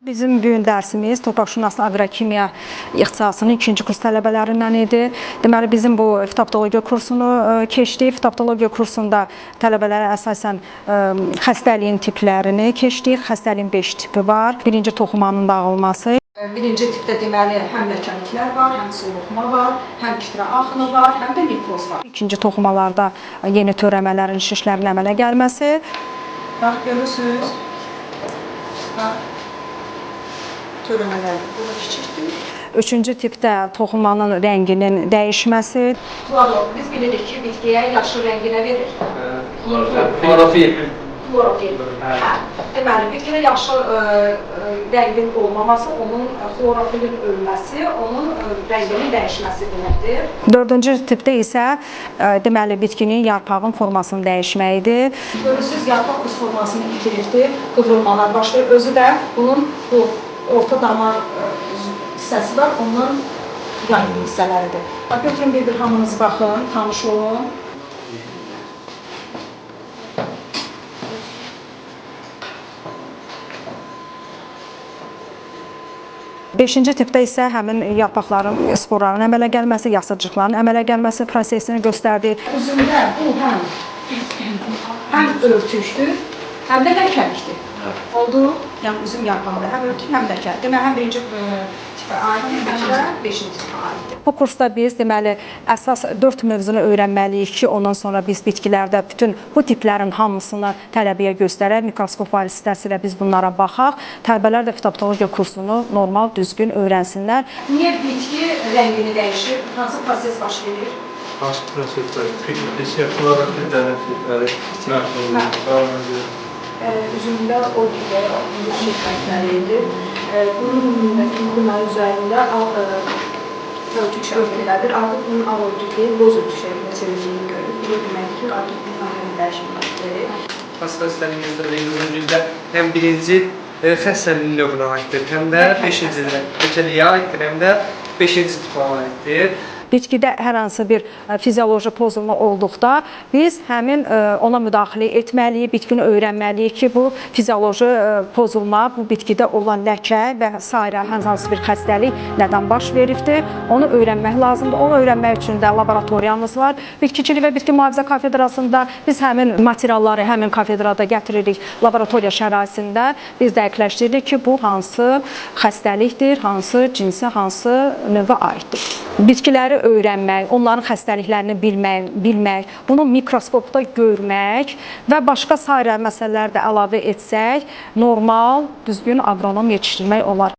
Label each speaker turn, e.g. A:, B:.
A: Bizim bu gün dərsimiz torpaqşünaslıq aqrokimiya ixtisasının 2-ci kurs tələbələrindən idi. Deməli, bizim bu fitopatologiya kursunu keçdik. Fitopatologiya kursunda tələbələrə əsasən xəstəliyin tiplərini keçdik. Xəstəliyin 5 tipi var. Birinci toxumanın dağılması. Birinci tipdə deməli, həm ləkəliklər var, həm soluqma var, həm kitrə axını var, həm də nefroz var. İkinci toxumalarda yeni törəmələrin, şişlərin əmələ gəlməsi. Bax, görürsünüz. Bax. Üçüncü tipdə toxumanın rənginin dəyişməsi. Biz bilirik ki, bitkiyə yaşıl rənginə verir.
B: Klorofil.
A: Deməli, bitkidə yaşıl rəngin olmaması, onun klorofilin ölməsi, onun rənginin dəyişməsi deməkdir. Dördüncü tipdə isə deməli, bitkinin yarpağın formasının dəyişməyidir. Görürsünüz, yarpaq öz formasını itirirdi, qıvrılmalar başlayır. Özü də bunun bu orta damar hissəsi var, onun yan hissələridir. Götürün bir hamınız baxın, tanış olun. Beşinci tipdə isə həmin yarpaqların, sporların əmələ gəlməsi, yasıcıqların əmələ gəlməsi prosesini göstərdir. Üzümdə bu həm örtükdür, həm də ləkəlikdir. Oldu, yəni üzüm yarpağında həm örtük, həm ləkə. Deməli, həm birinci tipə aiddir, həm də beşinci tipə aiddir. Bu kursda biz deməli əsas 4 mövzunu öyrənməliyik ki, ondan sonra biz bitkilərdə bütün bu tiplərin hamısını tələbəyə göstərək, mikroskop vasitəsilə biz bunlara baxaq. Tələbələr də fitopatologiya kursunu normal, düzgün öyrənsinlər. Niyə bitki rəngini dəyişir? Hansı proses baş verir?
B: Hansı proseslər? Klorofil
C: Üzümdə o gibi şirkətləridir. Bunun üzərində örtük örtülədir. Artıq bunun ağ örtükləri boz örtük şəklində çevrildiyini görürük. Bu deməkdir ki, artıq bunun rəngini dəyişməlidir.
B: Xəstəliklərimizdə həm birinci xəstəlik növünə aiddir, həm də 5-ci ləkəliyə aiddir, həm də 5-ci tipə aiddir.
A: Bitkidə hər hansı bir fizioloji pozulma olduqda biz həmin ona müdaxilə etməliyik, bitkini öyrənməliyik ki, bu fizioloji pozulma, bu bitkidə olan ləkə və sairə hər hansı bir xəstəlik nədən baş veribdir, onu öyrənmək lazımdır. Onu öyrənmək üçün də laboratoriyamız var. Bitkiçilik və bitki mühafizə kafedrasında biz həmin materialları həmin kafedrada gətiririk. Laboratoriya şəraitində biz dəqiqləşdiririk ki, bu hansı xəstəlikdir, hansı cinsə, hansı növə aiddir. Bitkiləri öyrənmək, onların xəstəliklərini bilmək, bunu mikroskopda görmək və başqa sairə məsələlər də əlavə etsək, normal, düzgün aqronom yetişdirmək olar.